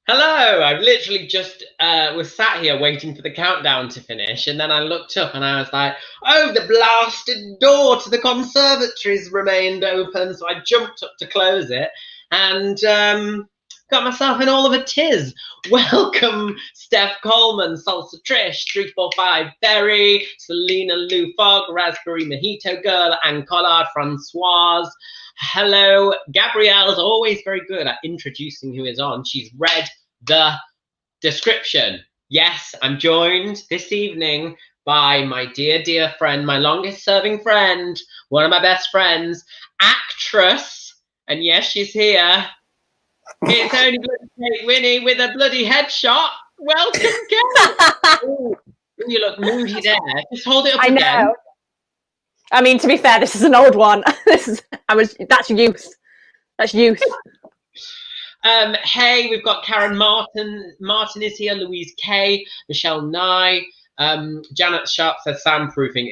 Hello, I've literally just was sat here waiting for the countdown to finish, and then I looked up and I was like, oh, the blasted door to the conservatories remained open, so I jumped up to close it and got myself in all of a tiz. Welcome, Steph Coleman, Salsa Trish, 345 Berry, Selena Lou Fogg, Raspberry Mojito Girl, and Collard Francoise. Hello, Gabrielle's always very good at introducing who is on. She's read the description. Yes, I'm joined this evening by my dear friend, my longest serving friend, one of my best friends, actress, and yes, she's here. It's only bloody Kate Winnie with a bloody headshot. Welcome, Kate. Ooh, you look moody there. Just hold it up again. I know. I mean, to be fair, this is an old one. That's youth. That's youth. Hey, we've got Karen Martin. Martin is here. Louise K. Michelle Nye. Janet Sharp says soundproofing.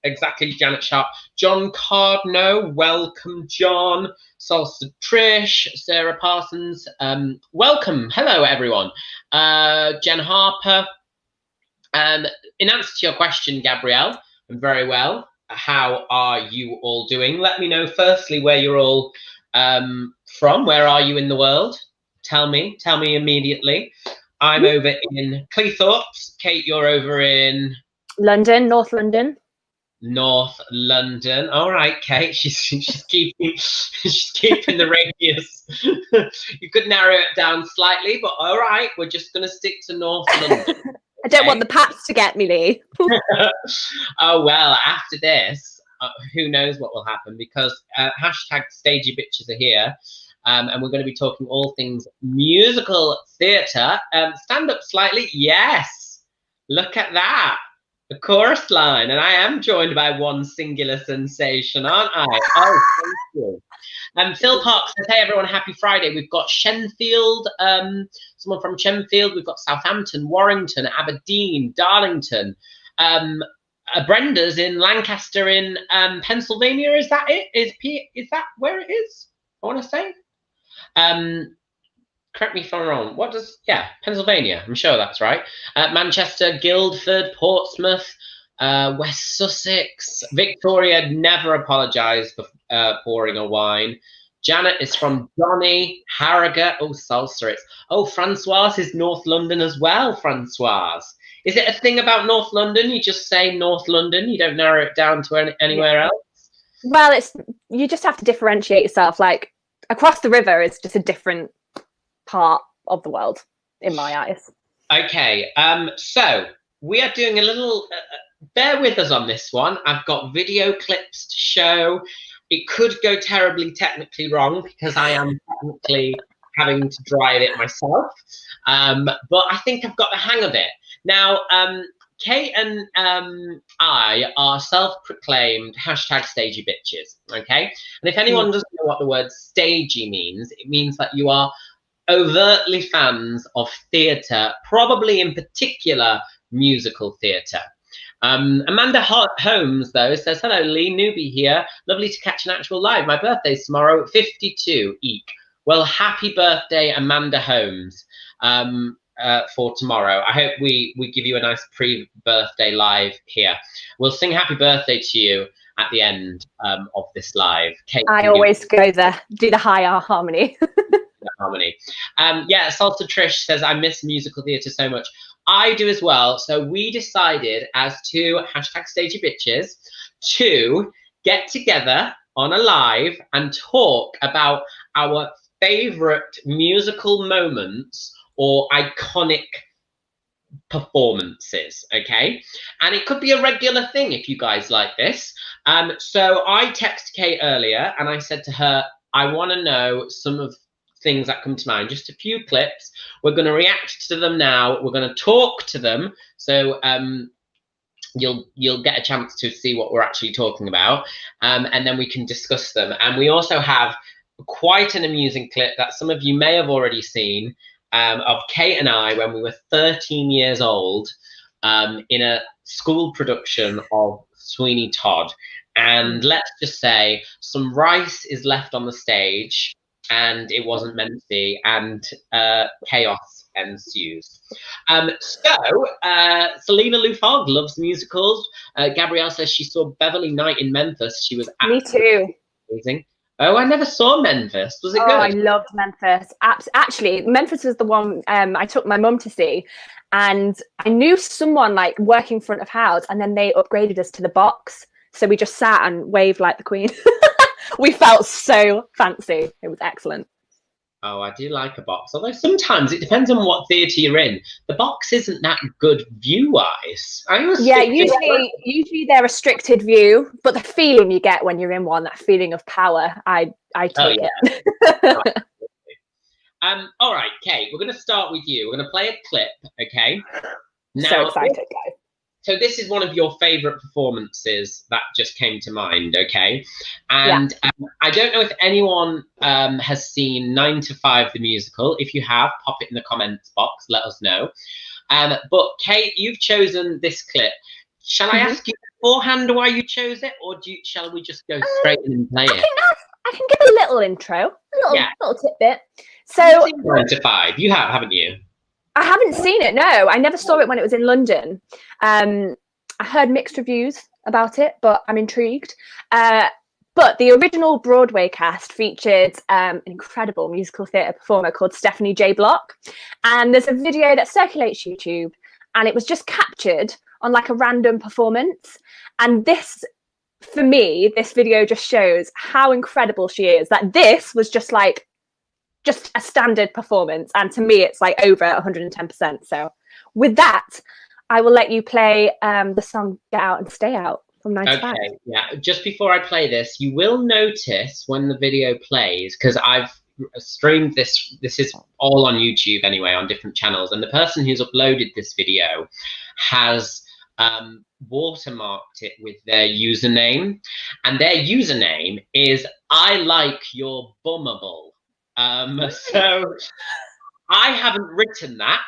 Exactly, Janet Sharp. John Cardno. Welcome, John. Salsa Trish. Sarah Parsons. Welcome. Hello, everyone. Jen Harper. In answer to your question, Gabrielle, I'm very well. How are you all doing? Let me know firstly where you're all from. Where are you in the world? Tell me immediately. I'm over in Cleethorpes. Kate, you're over in London, North London. North London. All right, Kate. She's keeping the radius. You could narrow it down slightly, but all right, we're just gonna stick to North London. I don't want the Pats to get me, Lee. Oh, well, after this, who knows what will happen, because hashtag Stagey Bitches are here, and we're going to be talking all things musical theatre. Stand up slightly. Yes. Look at that. The chorus line. And I am joined by one singular sensation, aren't I? Oh, thank you. Phil Park says, hey everyone, happy Friday. We've got Shenfield, someone from Shenfield. We've got Southampton, Warrington, Aberdeen, Darlington. Brenda's in Lancaster in Pennsylvania. Is that it? Is that where it is? I want to say. Correct me if I'm wrong. Pennsylvania. I'm sure that's right. Manchester, Guildford, Portsmouth, West Sussex, Victoria. Never apologise for pouring a wine. Janet is from Johnny, Harrogate. Oh, salsa. Francoise is North London as well. Francoise. Is it a thing about North London? You just say North London. You don't narrow it down to anywhere else. Well, you just have to differentiate yourself. Like across the river is just a different part of the world, in my eyes. Okay. So we are doing a little. Bear with us on this one. I've got video clips to show. It could go terribly technically wrong because I am technically having to drive it myself. But I think I've got the hang of it. Now, Kate and I are self-proclaimed hashtag stagey bitches, okay? And if anyone doesn't know what the word stagey means, it means that you are overtly fans of theatre, probably in particular musical theatre. Amanda Holmes, though, says, hello, Lee, newbie here. Lovely to catch an actual live. My birthday's tomorrow, 52, eek. Well, happy birthday, Amanda Holmes, for tomorrow. I hope we give you a nice pre-birthday live here. We'll sing happy birthday to you at the end of this live. Kate, I always go there, do the high harmony. Harmony. Salsa Trish says, I miss musical theatre so much. I do as well. So we decided as two hashtag stagey bitches to get together on a live and talk about our favorite musical moments or iconic performances, okay? And it could be a regular thing if you guys like this. So I texted Kate earlier and I said to her, I want to know some of things that come to mind, just a few clips. We're going to react to them now. We're going to talk to them. So you'll get a chance to see what we're actually talking about. And then we can discuss them. And we also have quite an amusing clip that some of you may have already seen of Kate and I when we were 13 years old in a school production of Sweeney Todd. And let's just say some rice is left on the stage. and it wasn't meant to be, and chaos ensues. Selena Lou Fogg loves musicals. Gabrielle says she saw Beverly Knight in Memphis. She was Me too. amazing. Oh, I never saw Memphis. Was it Oh, good? I loved Memphis. Actually, Memphis was the one I took my mum to see, and I knew someone like working front of house, and then they upgraded us to the box, so we just sat and waved like the Queen. We felt so fancy. It was excellent. Oh, I do like a box. Although sometimes it depends on what theatre you're in. The box isn't that good view-wise. Yeah, usually they're restricted view, but the feeling you get when you're in one, that feeling of power, I take it. All right, Kate, we're going to start with you. We're going to play a clip, okay? Now, so excited, guys. So this is one of your favourite performances that just came to mind, okay? And I don't know if anyone has seen 9 to 5, the musical. If you have, pop it in the comments box, let us know. But Kate, you've chosen this clip. Shall I ask you beforehand why you chose it, or shall we just go straight in and play it? I can give a little intro, a little tidbit. So 9 to 5, you have, haven't you? I haven't seen it. No, I never saw it when it was in London. I heard mixed reviews about it, but I'm intrigued. But the original Broadway cast featured an incredible musical theatre performer called Stephanie J. Block. And there's a video that circulates YouTube, and it was just captured on like a random performance. And this, for me, this video just shows how incredible she is, that this was just a standard performance, and to me it's like over 110%. So with that, I will let you play the song Get Out and Stay Out from 9 to 5. Yeah, just before I play this, you will notice when the video plays, because I've streamed this is all on YouTube anyway, on different channels, and the person who's uploaded this video has watermarked it with their username, and their username is I like your bummable. So I haven't written that.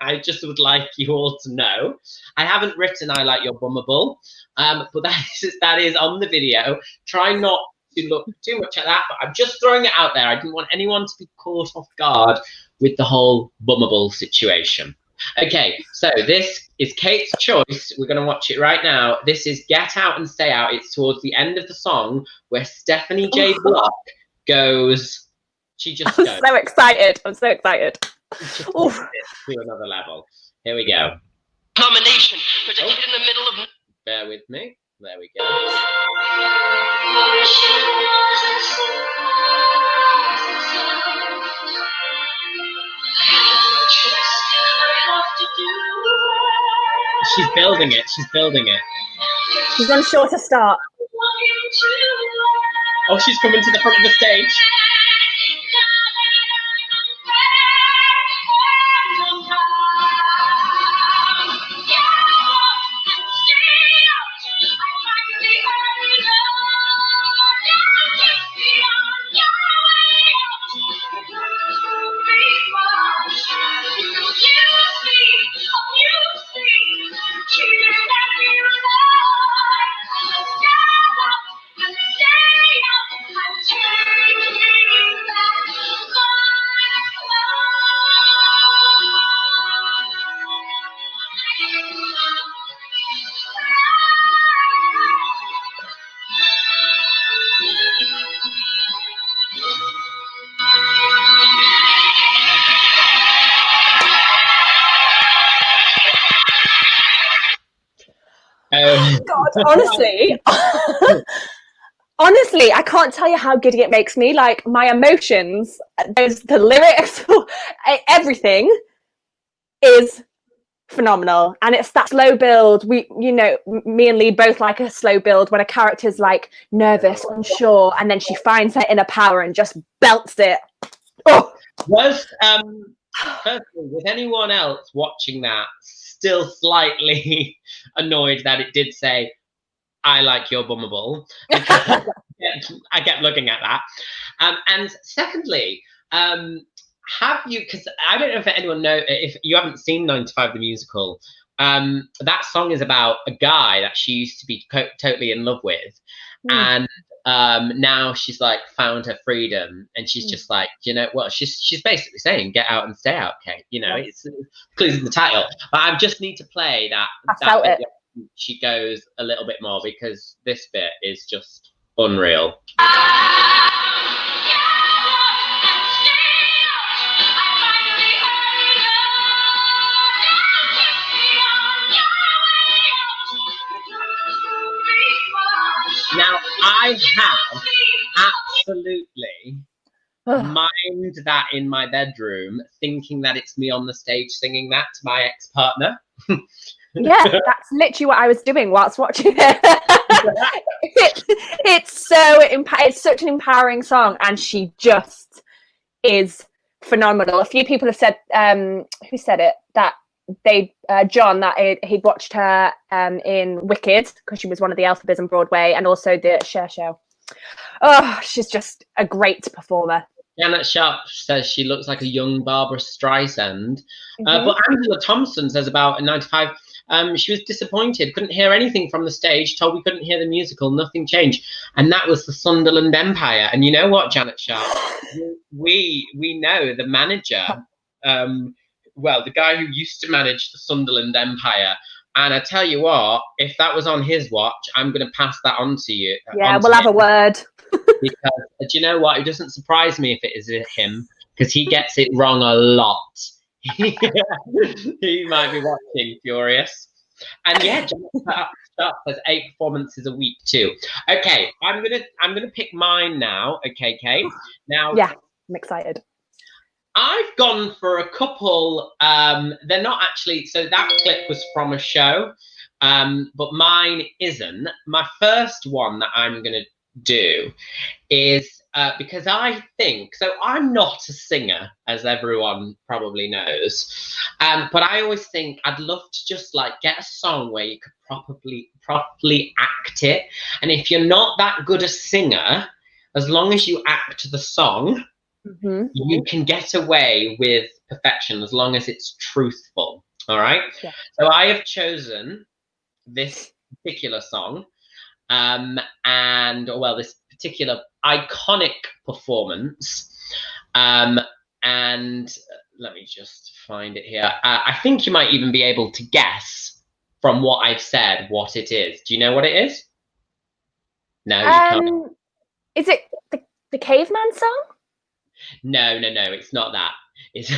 I just would like you all to know. I haven't written I like your bummable, but that is on the video. Try not to look too much at that, but I'm just throwing it out there. I didn't want anyone to be caught off guard with the whole bummable situation. Okay, so this is Kate's choice. We're going to watch it right now. This is Get Out and Stay Out. It's towards the end of the song where Stephanie J. Block goes... I'm so excited. I'm so excited. To another level. Here we go. Combination projected in the middle of. Bear with me. There we go. She's building it. She's building it. She's on shorter start. Oh, she's coming to the front of the stage. God, honestly, I can't tell you how giddy it makes me. Like my emotions, the lyrics, everything is phenomenal. And it's that slow build. Me and Lee both like a slow build when a character's like nervous, unsure, and then she finds her inner power and just belts it. Oh. Firstly, was anyone else watching that still slightly annoyed that it did say I like your bummable? I kept looking at that. And secondly, have you, because I don't know if anyone knows, if you haven't seen 9 to 5 the musical, that song is about a guy that she used to be totally in love with, And now she's like found her freedom, and she's just like, you know, well, she's basically saying, get out and stay out, Kate. You know, it's clearly the title. But I just need to play that bit where she goes a little bit more, because this bit is just unreal. Now, I have absolutely mimed that in my bedroom, thinking that it's me on the stage singing that to my ex-partner. Yeah, that's literally what I was doing whilst watching it. It's such an empowering song, and she just is phenomenal. A few people have said, who said it? That John, that he'd watched her in Wicked, because she was one of the Alphabets on Broadway, and also the Cher show. Oh, she's just a great performer. Janet Sharp says she looks like a young Barbara Streisand. But Angela Thompson says about in 95, she was disappointed, couldn't hear anything from the stage, told we couldn't hear the musical, nothing changed. And that was the Sunderland Empire. And you know what, Janet Sharp? we know the manager, well, the guy who used to manage the Sunderland Empire. And I tell you what, if that was on his watch, I'm going to pass that on to you. Yeah, we'll have a word. Because, do you know what? It doesn't surprise me if it is him, because he gets it wrong a lot. He might be watching, furious. And yeah, Janet Sharp has 8 performances a week too. Okay, I'm gonna pick mine now. Okay, Kate. Now, yeah, I'm excited. I've gone for a couple. They're not actually. So that clip was from a show, but mine isn't. My first one that I'm gonna do is because I think so. I'm not a singer, as everyone probably knows, but I always think I'd love to just like get a song where you could properly act it. And if you're not that good a singer, as long as you act the song, you can get away with perfection as long as it's truthful. All right. Yeah. So I have chosen this particular song, and well, this particular iconic performance, and let me just find it here. I think you might even be able to guess from what I've said what it is. Do you know what it is? No, you can't. Is it the Caveman song? No, it's not that. It's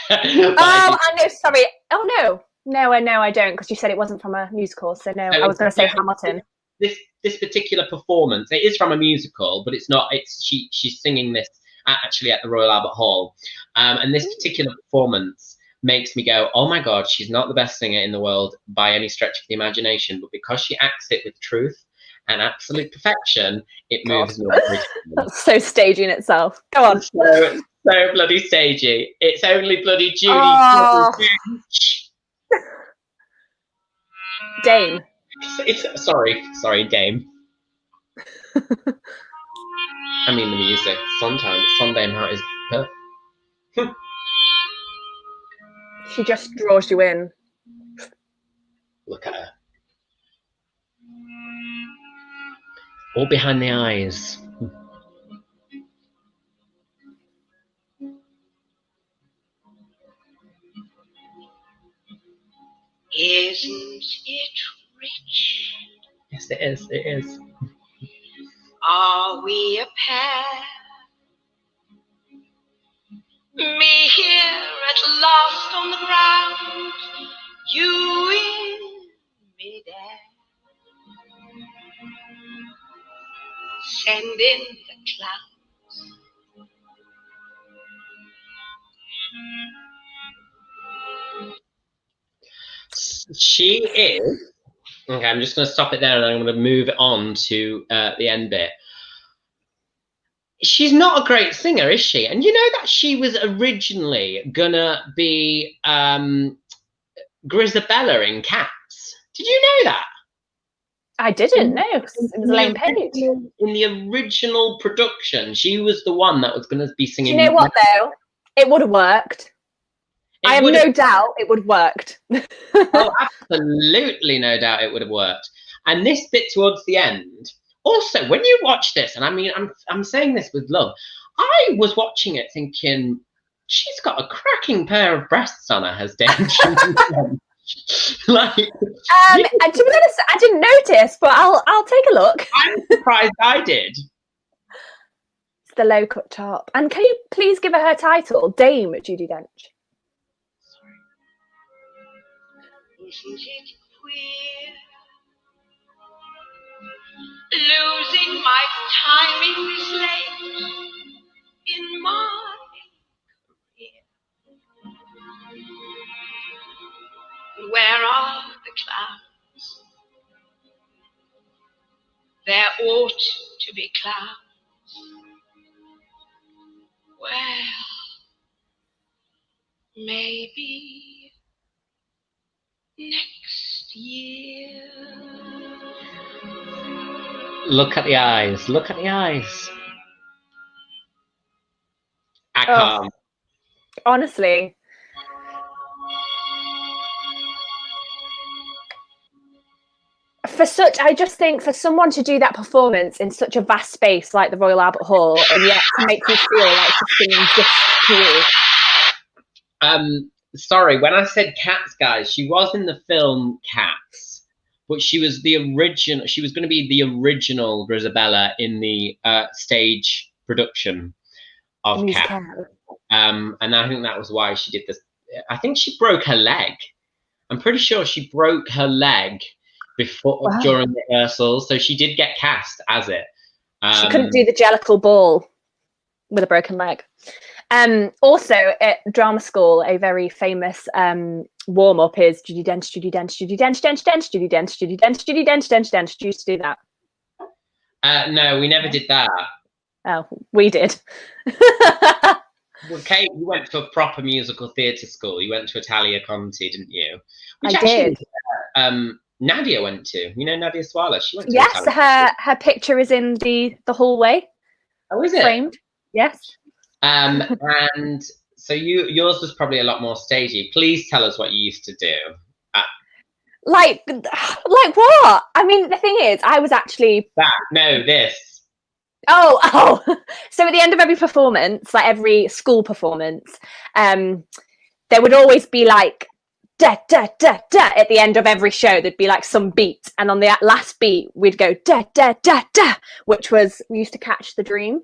I know, sorry. Oh no, I don't, because you said it wasn't from a musical, so no, I was going to say Hamilton. This particular performance, it is from a musical, but it's not. It's she's singing this actually at the Royal Albert Hall, and this particular performance makes me go, oh my God, she's not the best singer in the world by any stretch of the imagination, but because she acts it with truth and absolute perfection, it moves me. That's so stagey in itself. Go on. So bloody stagey. It's only bloody Judi Dench. Dame. It's sorry, Dame. I mean the music. Sometimes Dame Heart is perfect. She just draws you in. Look at her. All behind the eyes. Isn't it rich? Yes, it is. It is. Are we a pair? Me here at last on the ground, you in midair. Send in the clouds. She is. Okay, I'm just going to stop it there, and I'm going to move it on to the end bit. She's not a great singer, is she? And you know that she was originally gonna be Grisabella in Cats. Did you know that? I didn't know. It was Elaine Page. In the original production, she was the one that was going to be singing. Do you know what, though? It would have worked. I have no doubt it would have worked. Oh, absolutely no doubt it would have worked. And this bit towards the end, Also, when you watch this, and I mean, I'm saying this with love, I was watching it thinking, she's got a cracking pair of breasts on her, has Dench. Like, to be honest, I didn't notice, but I'll take a look. I'm surprised I did. It's the low cut top. And can you please give her title, Dame Judi Dench? Isn't it queer? Losing my timing this late in my career. Where are the clouds? There ought to be clouds. Well, maybe next year. Look at the eyes. Look at the eyes. I can't. Honestly. I just think for someone to do that performance in such a vast space like the Royal Albert Hall, and yet to make me feel like she's singing just to you. Sorry, when I said Cats, guys, she was in the film Cats, but she was the original. She was going to be the original Rosabella in the stage production of Cats. And I think that was why she did this. I think she broke her leg. I'm pretty sure she broke her leg during rehearsals, so she did get cast as it. She couldn't do the Jellicle Ball with a broken leg. Also at drama school, a very famous warm up is Judi Dench, Judi Dench, Judi Dench, Dench, Dench, Judi Dench, Judi Dench, Judi Dench, Dench, Dench. Do you used to do that? No, we never did that. Oh, we did. Well, Kate, you went to a proper musical theatre school. You went to Italia Conti, didn't you? I did. Nadia went to. You know Nadia Swala? She went to Yes, her picture is in the hallway. Oh, is it? Framed. Yes. And so yours was probably a lot more stagey. Please tell us what you used to do. Like what? I mean, the thing is, I was actually this. Oh. So at the end of every performance, like every school performance, there would always be like da da da da at the end of every show. There'd be like some beat, and on the last beat, we'd go da da da da, which was we used to catch the dream.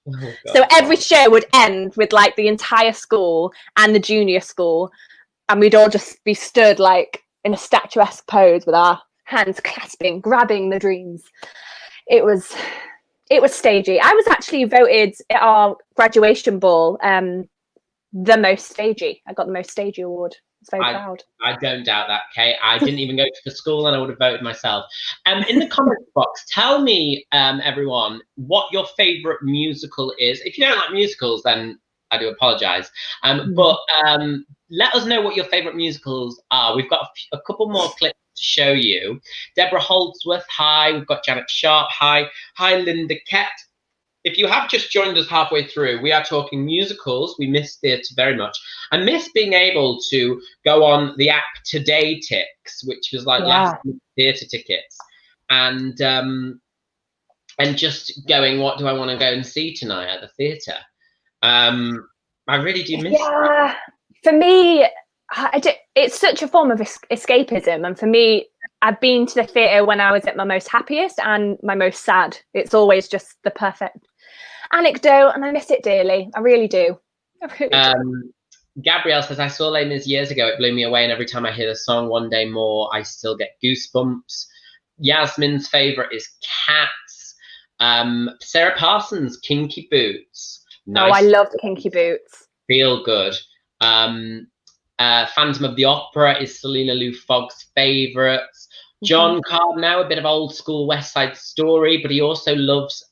Oh, so every show would end with like the entire school and the junior school, and we'd all just be stood like in a statuesque pose with our hands clasping, grabbing the dreams. It was stagey. I was actually voted at our graduation ball the most stagey. I got the most stagey award. I was very proud. I don't doubt that, Kate. I didn't even go to the school and I would have voted myself. In the comments box, tell me, everyone, what your favourite musical is. If you don't like musicals, then I do apologise. But let us know what your favourite musicals are. We've got a couple more clips to show you. Deborah Holdsworth, hi. We've got Janet Sharp, hi. Hi, Linda Kett. If you have just joined us halfway through, we are talking musicals. We miss theatre very much. I miss being able to go on the app Today Tix, which was like last week's theatre tickets, and just going, what do I want to go and see tonight at the theatre? I really do miss that. For me, it's such a form of escapism, and for me, I've been to the theatre when I was at my most happiest and my most sad. It's always just the perfect anecdote, and I miss it dearly. I really do. Gabrielle says, I saw Les Mis years ago. It blew me away, and every time I hear the song One Day More, I still get goosebumps. Yasmin's favourite is Cats. Sarah Parsons, Kinky Boots. Nice. Oh, I love Kinky Boots. Feel good. Phantom of the Opera is Selena Lou Fogg's favourites. John Carboneau, a bit of old school West Side Story, but he also loves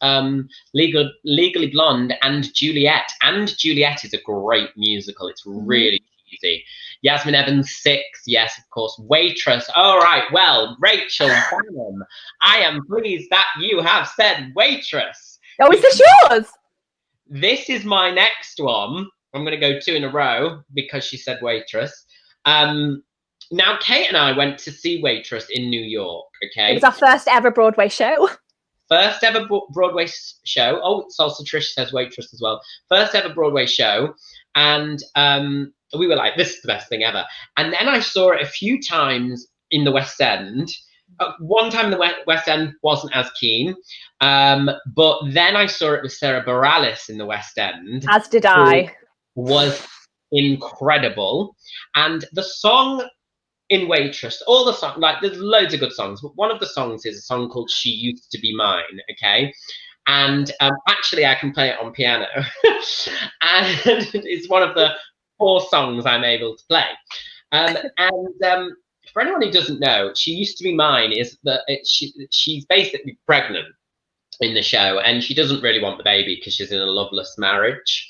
Legally Blonde and Juliet. And Juliet is a great musical. It's really cheesy. Yasmin Evans, Six. Yes, of course. Waitress. All right. Well, Rachel Bannum, I am pleased that you have said Waitress. Oh, is this yours? This is my next one. I'm going to go 2 in a row because she said Waitress. Now, Kate and I went to see Waitress in New York, okay? It was our first ever Broadway show. first ever Broadway show. Oh, Salsa Trish says Waitress as well. First ever Broadway show. And we were like, this is the best thing ever. And then I saw it a few times in the West End. One time in the West End wasn't as keen. But then I saw it with Sarah Bareilles in the West End. As did I. Was incredible. And the song in Waitress, all the songs, like there's loads of good songs, but one of the songs is a song called She Used to Be Mine, okay? And actually I can play it on piano. And it's one of the 4 songs I'm able to play. For anyone who doesn't know, She Used to Be Mine is that she's basically pregnant in the show, and she doesn't really want the baby because she's in a loveless marriage.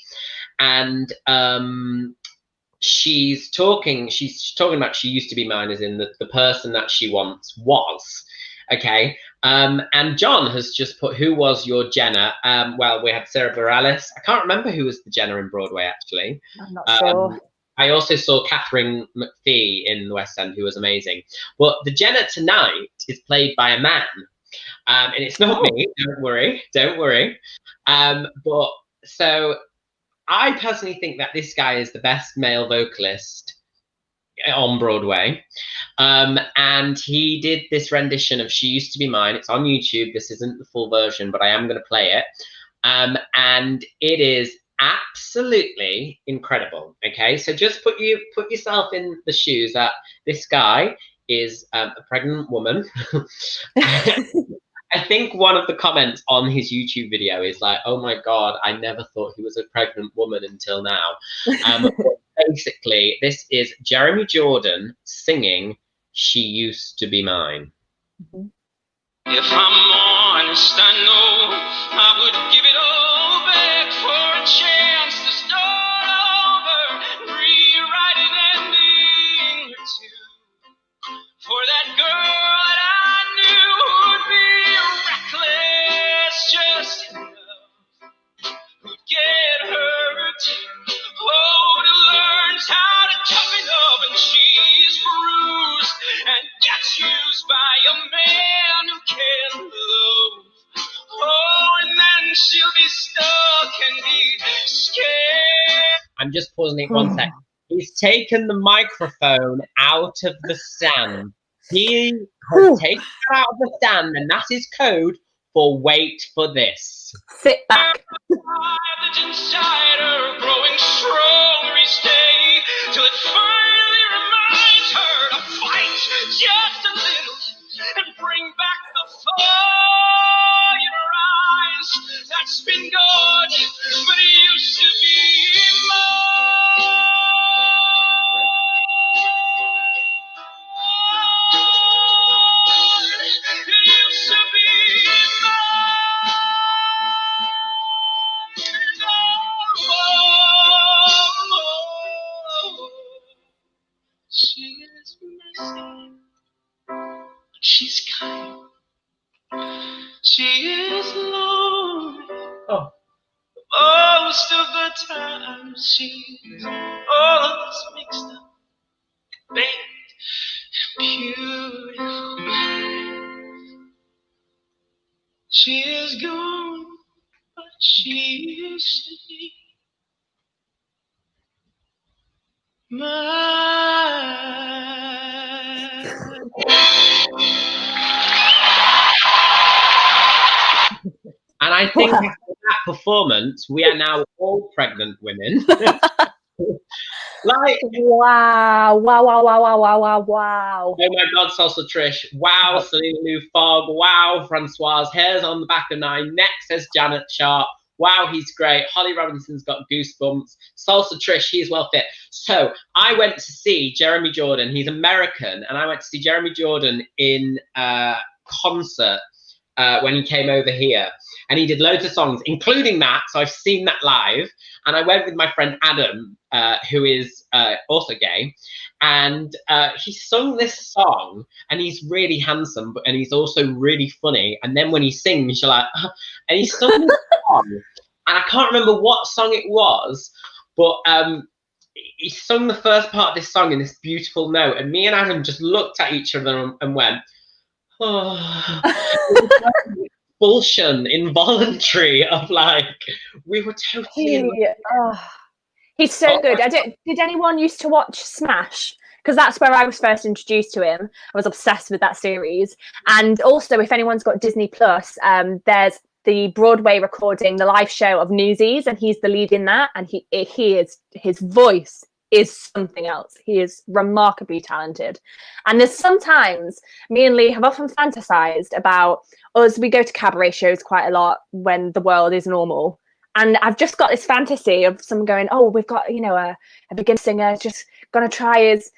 And she's talking about she used to be mine, as in the person that she once was, okay? And John has just put, who was your Jenna? Well, we had Sarah Bareilles. I can't remember who was the Jenna in Broadway, actually. I'm not sure. I also saw Catherine McPhee in the West End, who was amazing. But the Jenna tonight is played by a man. And it's not me, don't worry. But so I personally think that this guy is the best male vocalist on Broadway. And he did this rendition of She Used to Be Mine. It's on YouTube. This isn't the full version, but I am going to play it. And it is absolutely incredible. Okay, so just put yourself in the shoes that this guy is a pregnant woman. I think one of the comments on his YouTube video is like, oh my God, I never thought he was a pregnant woman until now. Basically, this is Jeremy Jordan singing She Used to Be Mine. Mm-hmm. If I'm honest, I know I would give it all back for a chance to start over, rewrite an ending or two for that girl that I knew would be reckless just enough, who'd get hurt, who learns how to toughen up when she's bruised and gets used by a man who can love. Oh, and then she'll be stuck and be scared. I'm just pausing it 1 sec. He's taken the microphone out of the stand. He has taken it out of the stand, and that is code for wait for this. Sit back. That's inside her, growing stronger each day, till it finally reminds her to fight just a little and bring back the fire in her eyes that's been gone, but it used to be mine. It used to be mine. She is messy, she's kind, she is lonely. Oh. Most of the time she's all of us mixed up, baked and beautiful. She is gone, but she used to be mine. And I think after that performance, we are now all pregnant women. Like, wow. oh my God, Salsa Trish. Wow, Selena Lou Fogg. Wow, Francoise. Hairs on the back of 9. Next says Janet Sharp. Wow, he's great. Holly Robinson's got goosebumps. Salsa Trish, he's well fit. So I went to see Jeremy Jordan. He's American. And I went to see Jeremy Jordan in concert when he came over here. And he did loads of songs, including that. So I've seen that live. And I went with my friend Adam, who is also gay. And he sung this song, and he's really handsome, and he's also really funny. And then when he sings, you're like, and he sung this song, and I can't remember what song it was, but he sung the first part of this song in this beautiful note. And me and Adam just looked at each other and went, oh. expulsion, involuntary, of like, we were totally in he's so good. Did anyone used to watch Smash? Because that's where I was first introduced to him. I was obsessed with that series. And also, if anyone's got Disney Plus, there's the Broadway recording, the live show of Newsies, and he's the lead in that. And his voice is something else. He is remarkably talented. And there's sometimes, me and Lee have often fantasized about us. We go to cabaret shows quite a lot when the world is normal. And I've just got this fantasy of someone going, oh, we've got, you know, a beginner singer just gonna try his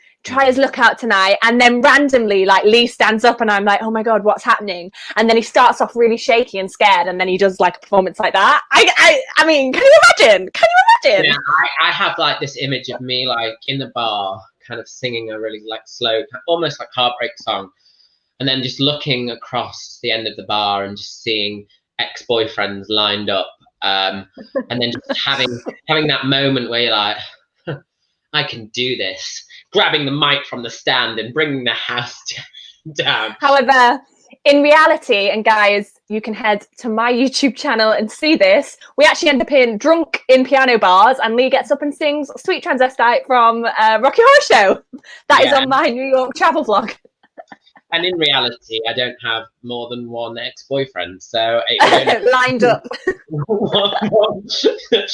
lookout tonight, and then randomly like Lee stands up and I'm like, oh my god, what's happening? And then he starts off really shaky and scared, and then he does like a performance like that. I mean, can you imagine? Yeah, I have like this image of me like in the bar kind of singing a really like slow, almost like heartbreak song, and then just looking across the end of the bar and just seeing ex-boyfriends lined up, and then just having that moment where you're like, I can do this, grabbing the mic from the stand and bringing the house down. However, in reality, and guys, you can head to my YouTube channel and see this, we actually end up in drunk in piano bars, and Lee gets up and sings Sweet Transvestite from Rocky Horror Show. That is on my New York travel vlog. And in reality, I don't have more than one ex-boyfriend, so lined up. The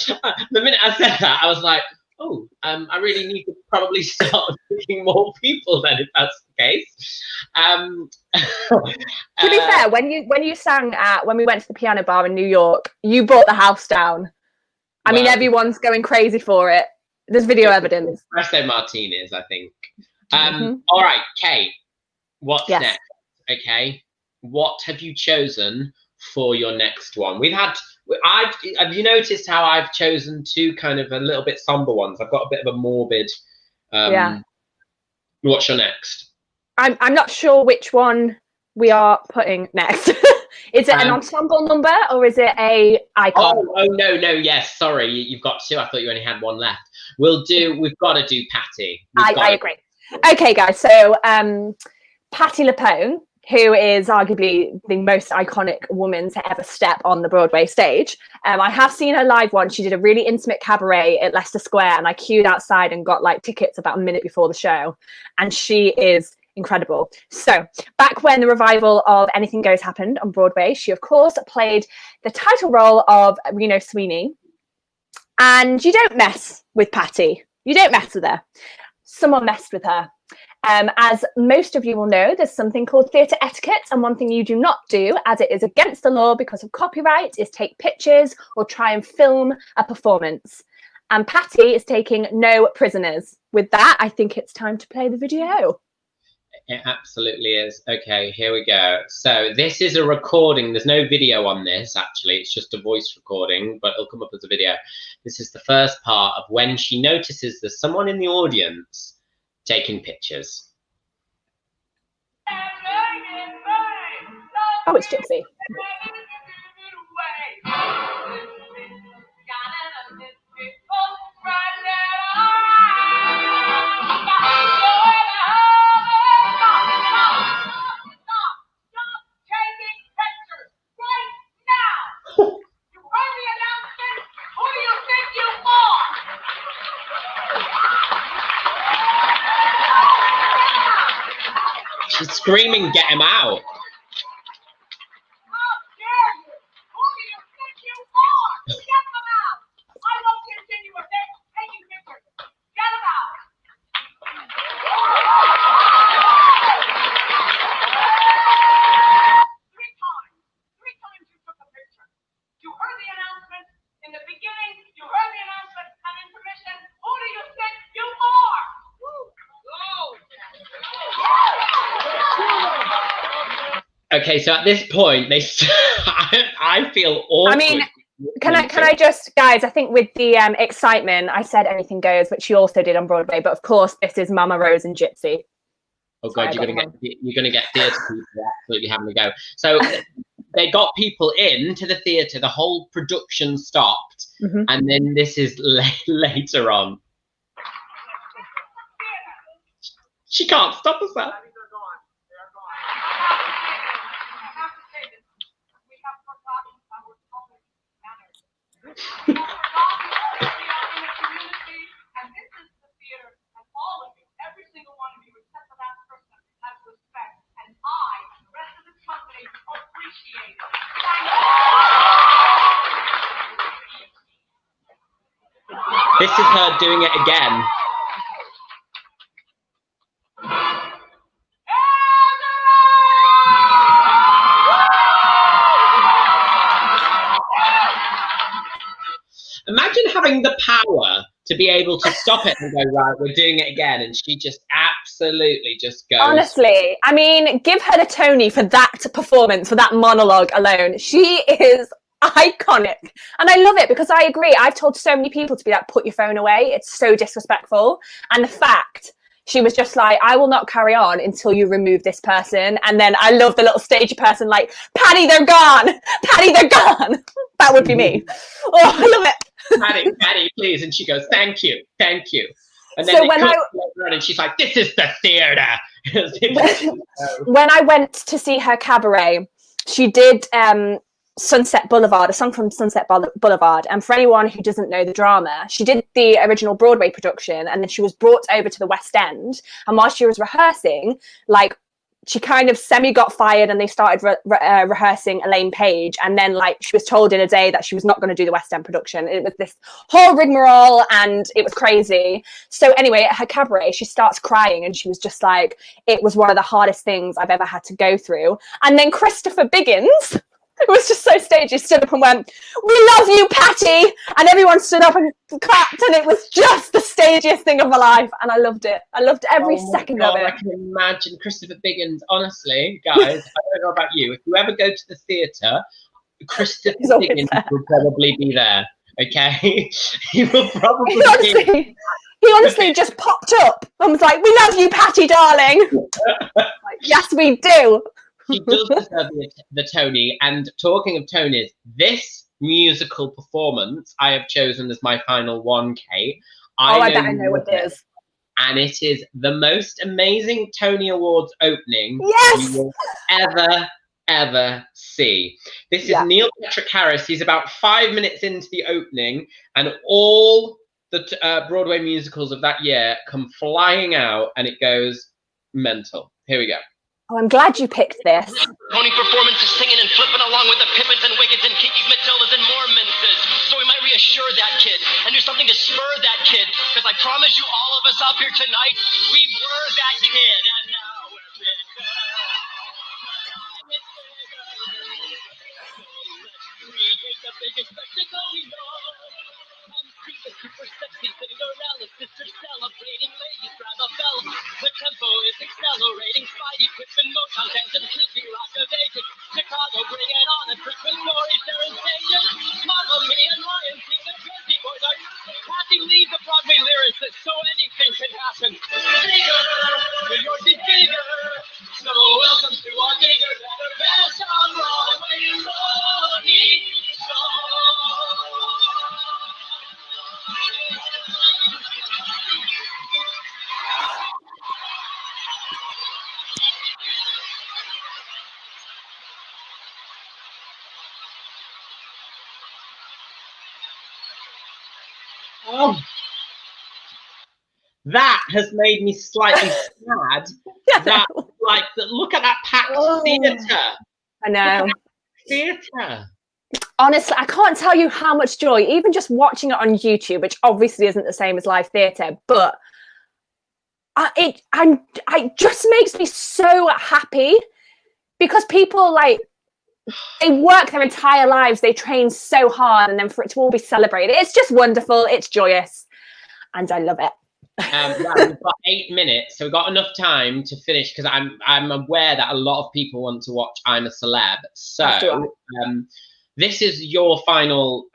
minute I said that, I was like, oh, I really need to probably start picking more people then, if that's the case. To be fair, when you sang when we went to the piano bar in New York, you brought the house down. I mean, everyone's going crazy for it. There's video evidence. Espresso martinis, I think. All right, Kate, what's next? Okay, what have you chosen for your next one? Have you noticed how I've chosen two kind of a little bit somber ones? I've got a bit of a morbid. What's your next? I'm not sure which one we are putting next. Is it an ensemble number or is it a icon? Oh no, yes, sorry, you've got two. I thought you only had one left. We've got to do Patti. I agree. Okay, guys, so Patti LuPone, who is arguably the most iconic woman to ever step on the Broadway stage. I have seen her live once. She did a really intimate cabaret at Leicester Square, and I queued outside and got like tickets about a minute before the show. And she is incredible. So back when the revival of Anything Goes happened on Broadway, she of course played the title role of Reno Sweeney. And you don't mess with Patti. You don't mess with her. Someone messed with her. As most of you will know, there's something called theatre etiquette, and one thing you do not do, as it is against the law because of copyright, is take pictures or try and film a performance. And Patti is taking no prisoners. With that, I think it's time to play the video. It absolutely is. Okay, here we go. So this is a recording. There's no video on this, actually. It's just a voice recording, but it'll come up as a video. This is the first part of when she notices there's someone in the audience taking pictures. Oh, it's Gypsy. She's screaming, get him out. Okay, so at this point, I feel awkward. I mean, can I just, guys, I think with the excitement, I said Anything Goes, which she also did on Broadway, but of course, this is Mama Rose and Gypsy. Oh God, you're gonna get theatre people absolutely having a go. So they got people into the theatre, the whole production stopped, and then this is later on. She can't stop herself. This is her doing it again. Imagine having the power to be able to stop it and go, right, we're doing it again. And she just absolutely just goes. Honestly, I mean, give her the Tony for that performance, for that monologue alone. She is iconic. And I love it because I agree. I've told so many people to be like, put your phone away. It's so disrespectful. And the fact she was just like, I will not carry on until you remove this person. And then I love the little stage person like, Patti, they're gone. Patti, they're gone. That would be me. Oh, I love it. Patti, please. And she goes, thank you. And then so when and she's like, this is the theatre. When I went to see her cabaret, she did Sunset Boulevard, a song from Sunset Boulevard. And for anyone who doesn't know the drama, she did the original Broadway production and then she was brought over to the West End. And while she was rehearsing, like, she kind of got fired and they started rehearsing Elaine Page. And then like she was told in a day that she was not going to do the West End production. It was this whole rigmarole and it was crazy. So anyway, at her cabaret, she starts crying and she was just like, it was one of the hardest things I've ever had to go through. And then Christopher Biggins, it was just so stagey, stood up and went, we love you, Patti! And everyone stood up and clapped and it was just the stagiest thing of my life. And I loved it. I loved every second of it. I can imagine Christopher Biggins, honestly, guys, I don't know about you. If you ever go to the theatre, Christopher Biggins will probably be there, okay? He will probably be. He honestly just popped up and was like, we love you, Patti, darling. Like, yes, we do. He does deserve the Tony. And talking of Tonys, this musical performance I have chosen as my final one, Kate. I bet I know what it is. And it is the most amazing Tony Awards opening you will ever see. This is Neil Patrick Harris. He's about 5 minutes into the opening, and all the Broadway musicals of that year come flying out, and it goes mental. Here we go. Oh, I'm glad you picked this. Tony performances singing and flipping along with the Pippins and Wiggins and Kikis, Matildas and Mormonses. So we might reassure that kid and do something to spur that kid. Because I promise you, all of us up here tonight, we were that kid. And now we're bigger. So let's recreate the biggest spectacle we know. Come see the super sexy Cinderella sister celebrating. Ladies, grab a bell. The tempo is accelerating. Spidey, Pippin, Motown, dance and sleepy, rock of ages. Chicago, bring it on. And Christmas stories, Sharon Stages. Mamma Mia and Ryan sing the Jersey Boys are passing lead the Broadway lyricists, so anything can happen. Bigger, New York is bigger. So welcome to our bigger, better, best on Broadway. Tony Show. Oh, that has made me slightly sad. Look at that packed theatre. I know. Theatre. Honestly, I can't tell you how much joy, even just watching it on YouTube, which obviously isn't the same as live theatre, but it just makes me so happy because people they work their entire lives, they train so hard, and then for it to all be celebrated, it's just wonderful, it's joyous, and I love it. We've got 8 minutes, so we've got enough time to finish because I'm aware that a lot of people want to watch I'm a Celeb. So this is your final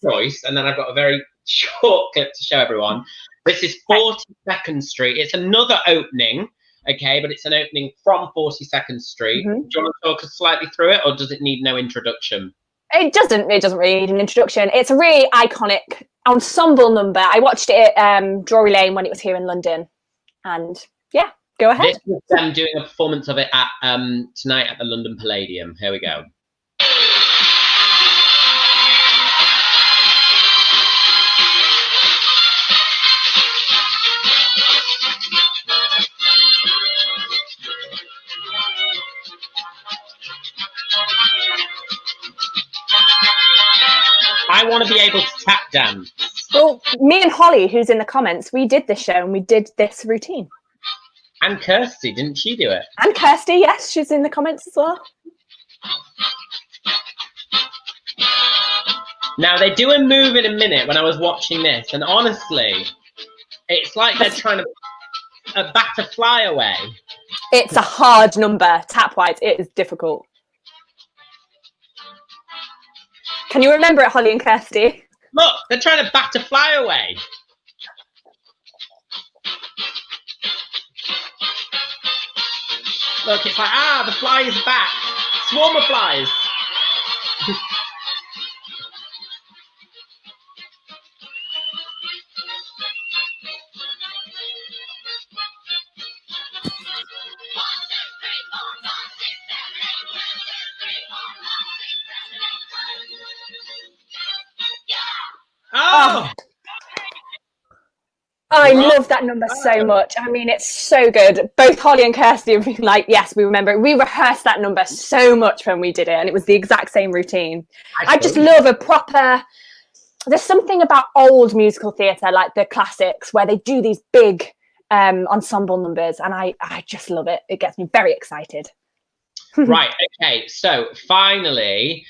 choice, and then I've got a very short clip to show everyone. This is 42nd Street. It's another opening, okay, but it's an opening from 42nd Street. Do you want to talk us slightly through it, or does it need no introduction? It doesn't really need an introduction. It's a really iconic ensemble number. I watched it at Drury Lane when it was here in London, and yeah, go ahead. This was them doing a performance of it at tonight at the London Palladium. Here we go. be able to tap dance. Well, me and Holly, who's in the comments, we did this show and we did this routine. And Kirsty, didn't she do it? And Kirsty, yes, she's in the comments as well. Now, they do a move in a minute when I was watching this, and honestly, it's like they're trying to bat a fly away. It's a hard number, tap-wise. It is difficult. Can you remember it, Holly and Kirsty? Look, they're trying to bat a fly away. Look, it's like, the fly is back. Swarm of flies. Oh! I love that number so much. I mean, it's so good. Both Holly and Kirsty have been like, yes, we remember it. We rehearsed that number so much when we did it, and it was the exact same routine. I just love a proper... There's something about old musical theatre, like the classics, where they do these big ensemble numbers, and I just love it. It gets me very excited. Right, okay, so finally,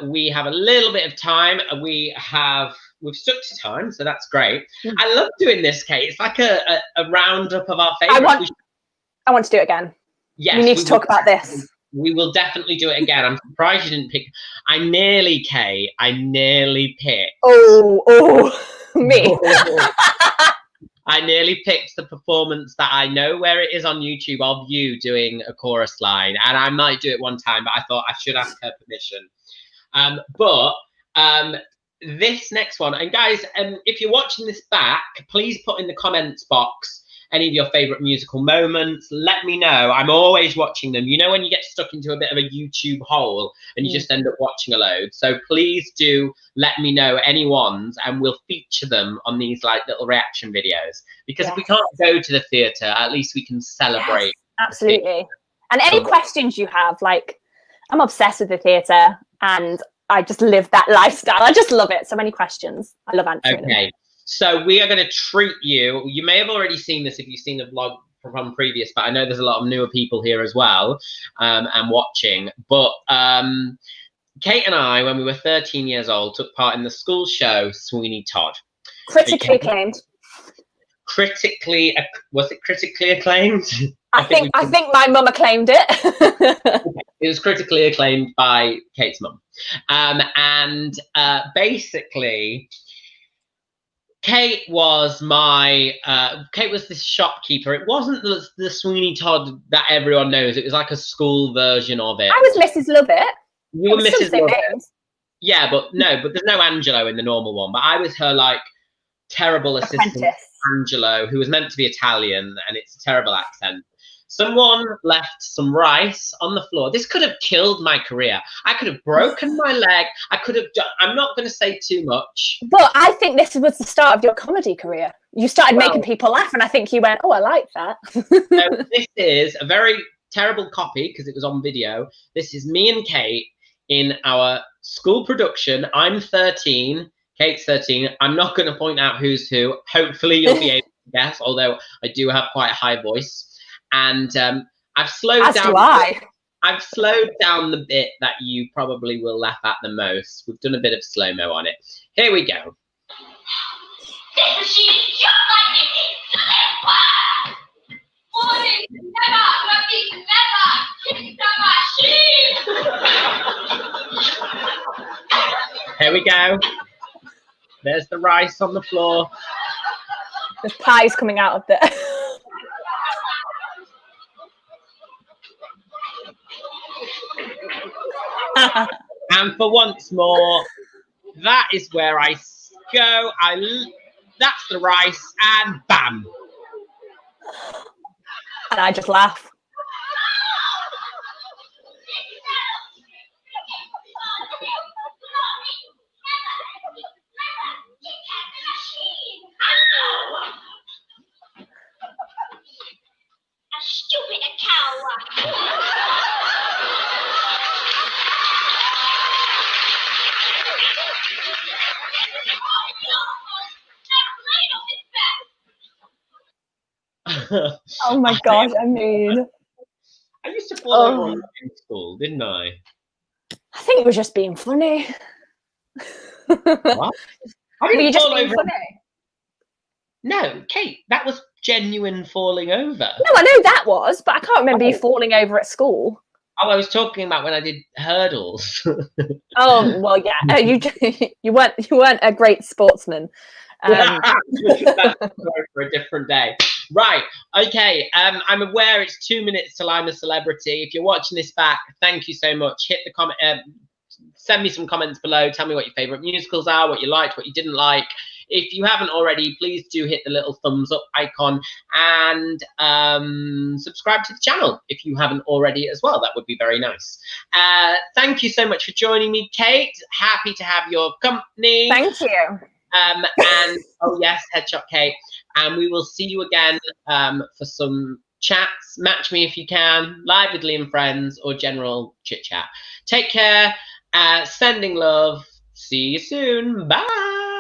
we have a little bit of time. We've stuck to time, so that's great. I love doing this, Kate. It's like a roundup of our favourites. I want to do it again. Yes, we need to talk about this. We will definitely do it again. I'm surprised you didn't pick. I nearly picked. Oh, me. I nearly picked the performance that I know where it is on YouTube of you doing a chorus line, and I might do it one time, but I thought I should ask her permission. This next one, and guys, if you're watching this back, please put in the comments box any of your favorite musical moments. Let me know. I'm always watching them. You know when you get stuck into a bit of a YouTube hole and you just end up watching a load. So please do let me know any ones, and we'll feature them on these like little reaction videos. Because if we can't go to the theatre, at least we can celebrate. Yes, absolutely. And any questions you have, like, I'm obsessed with the theatre and I just live that lifestyle. I just love it. So many questions. I love answering them. Okay. So we are going to treat you. You may have already seen this if you've seen the vlog from previous, but I know there's a lot of newer people here as well and watching. But Kate and I, when we were 13 years old, took part in the school show Sweeney Todd. Critically acclaimed. Was it critically acclaimed? I think my mum acclaimed it. It was critically acclaimed by Kate's mum. Basically, Kate was this shopkeeper. It wasn't the Sweeney Todd that everyone knows. It was like a school version of it. I was Mrs. Lovett. You were Mrs. Lovett. Yeah, but there's no Angelo in the normal one. But I was her like terrible assistant, Angelo, who was meant to be Italian, and it's a terrible accent. Someone left some rice on the floor. This could have killed my career. I could have broken my leg. I could have done, I'm not going to say too much. But I think this was the start of your comedy career. You started making people laugh, and I think you went, oh, I like that. So this is a very terrible copy because it was on video. This is me and Kate in our school production. I'm 13. Kate's 13. I'm not going to point out who's who. Hopefully you'll be able to guess, although I do have quite a high voice. And I've slowed down. I've slowed down the bit that you probably will laugh at the most. We've done a bit of slow-mo on it. Here we go. Here we go. There's the rice on the floor. There's pies coming out of the... And for once more, that is where I go. That's the rice, and bam. And I just laugh. A stupid cow. Oh my God, I mean, I used to fall over a lot in school, didn't I? I think it was just being funny. What? I Were didn't you just fall being over. funny? No, Kate, that was genuine falling over. No, I know that was, but I can't remember you Oh. falling over at school. Oh, I was talking about when I did hurdles. Oh well, yeah. You weren't a great sportsman. That's for a different day. Right. Okay. I'm aware it's 2 minutes till I'm a celebrity. If you're watching this back, thank you so much. Hit the comment. Send me some comments below. Tell me what your favourite musicals are, what you liked, what you didn't like. If you haven't already, please do hit the little thumbs up icon and subscribe to the channel if you haven't already as well. That would be very nice. Thank you so much for joining me, Kate. Happy to have your company. Thank you. And oh yes, Headshot Kate. And we will see you again for some chats. Match me if you can, live with Lee and Friends, or general chit chat. Take care. Sending love. See you soon. Bye.